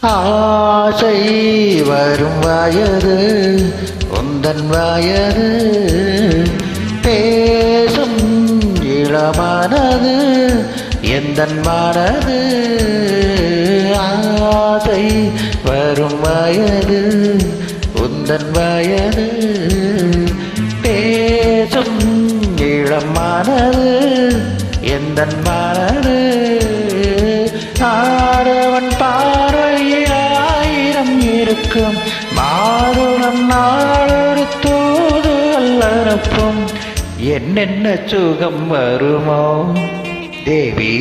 ஆசை வரும் வயது உந்தன் வயது பேசும் இளமானது எந்தன் மனது ஆசை வரும் வயது உந்தன் வயது பேசும் இளமானது எந்தன் மனது ஆடவன் பார்வையில் ஆயிரம் இருக்கும் மாறுணம் நாளொரு தூதுவல் அனுப்பும் என்னென்ன சுகம் வருமோ தேவி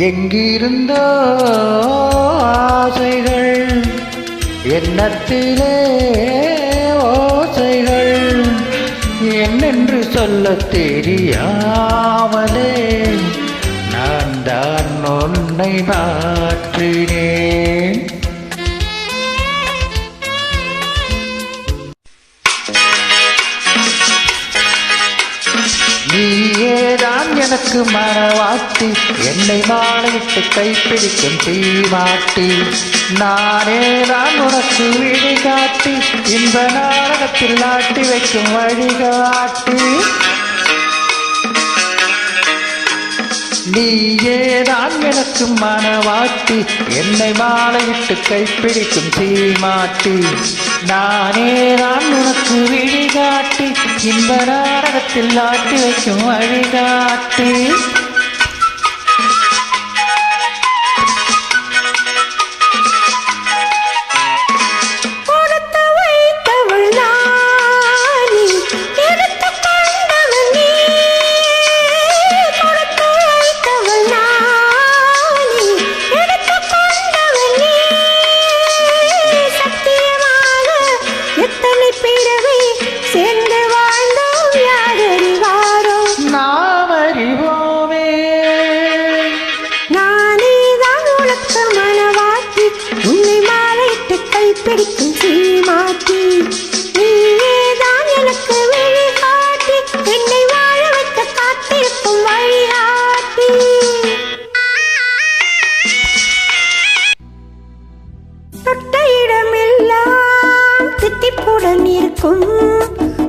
எங்கிருந்தோ ஆசைகள் எண்ணத்திலே ஓசைகள் என்னென்று சொல்ல தெரியாமலே நான் தான் உன்னை மாற்றினேன். நீயேதான் எனக்கு மனவாட்டி என்னை மாலையிட்டு கைப்பிடிக்கும் தீமாட்டி நானேதான் உனக்கு விழிகாட்டி இந்த நாடகத்தில் ஆட்டி வைக்கும் வழிகாட்டி நீயேதான் எனக்கு மனவாட்டி என்னை மாலையிட்டு கைப்பிடிக்கும் தீமாட்டி நானேதான் உனக்கு விழிகாட்டி இந்த நாடகத்தில் ஆட்டி வைக்கும் வழிகாட்டி பிடிக்கும் சீமாட்டி நீயேதான் எனக்கு வழிகாட்டி என்னை வாழ வைக்க காத்திருக்கும் வழிகாட்டி தொட்ட இடமெல்லாம் தித்திப்புடன் இருக்கும்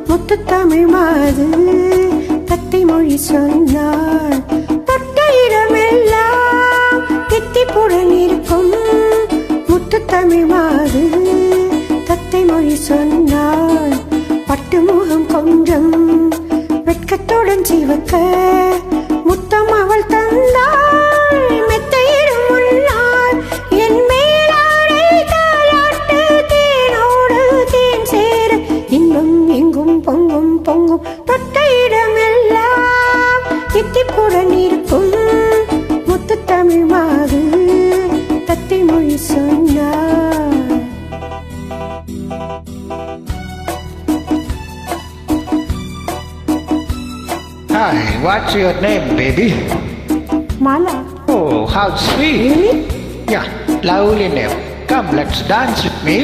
முத்து தமிழ் மாது தத்தை மொழி சொன்னார் தொட்ட இடமெல்லாம் தித்திப்புடன் இருக்கும் முத்து தமிழ் மாது தத்தை மொழி சொன்னாள் பட்டு முகம் கொஞ்சம் வெட்கத்துடன் சிவக்க முத்தம் அவள் தந்தாள் மெத்தையிடும் முன்னாள் என் மேலாடை தாளாட்டு தேனோடு தேன் சேர இன்பம் எங்கும் பொங்கும் பொங்கும் தொட்ட இடமெல்லாம் தித்திப்புடன் இருக்கும் முத்து தமிழ் மாது தத்தை மொழி சொன்னார். Hi, what's your name, baby? Mala. Oh, how sweet. Really? Yeah, lovely name. Come, let's dance with me.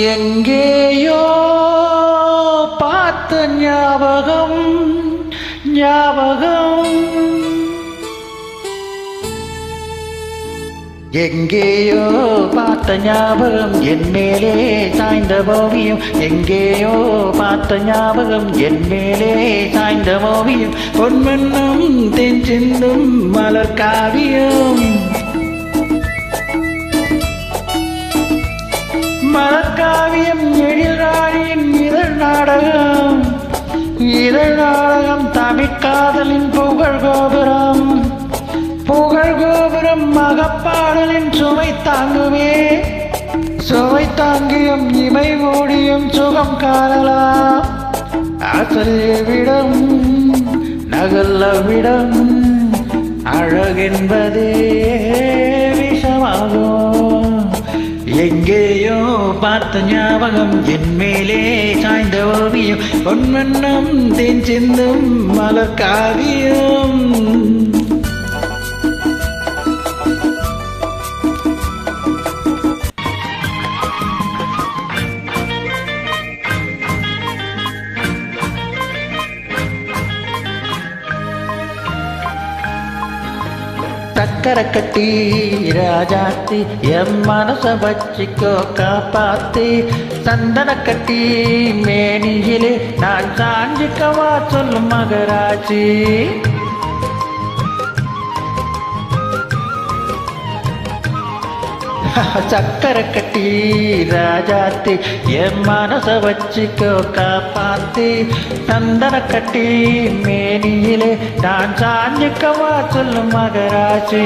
எங்கேயோ பார்த்த ஞாபகம் ஞாபகம் எங்கேயோ பார்த்த ஞாபகம் என் மேலே சாய்ந்த ஓவியம் எங்கேயோ பார்த்த ஞாபகம் என் மேலே சாய்ந்த ஓவியம் பொன்மன்னம் தென் சிந்தும் மலர் காவியம் மலர்காவியம் எழில்ராணியின் இதழ் நாடகம் தமிழ்காதலின் புகழ் கோபுரம் மகப்பாடலின் சுமை தாங்குமே சுவை தாங்கியும் இமை மூடியும் சுகம் காணலாம் அசல்விடம் நகல்லவிடம் அழகென்பதே விஷமாகும் எங்கேயோ பார்த்த ஞாபகம் என் மேலே சாய்ந்த ஓவியம் பொன்வண்ணம் தேன் சிந்தும் மலர் காவியம். சக்கரை கட்டி ராஜாத்தி என் மனச வச்சிக்கோ காப்பாத்தி சந்தன கட்டி மேனியிலே நான் சாஞ்சிக்கவா சொல்லும் மகராட்சி. சக்கரை கட்டி ராஜாத்தி என் மனச வச்சிக்கோ காப்பாத்தி சந்தன கட்டி மேனியிலே நான் சாஞ்சிக்கவா சொல்லும் மகராட்சி.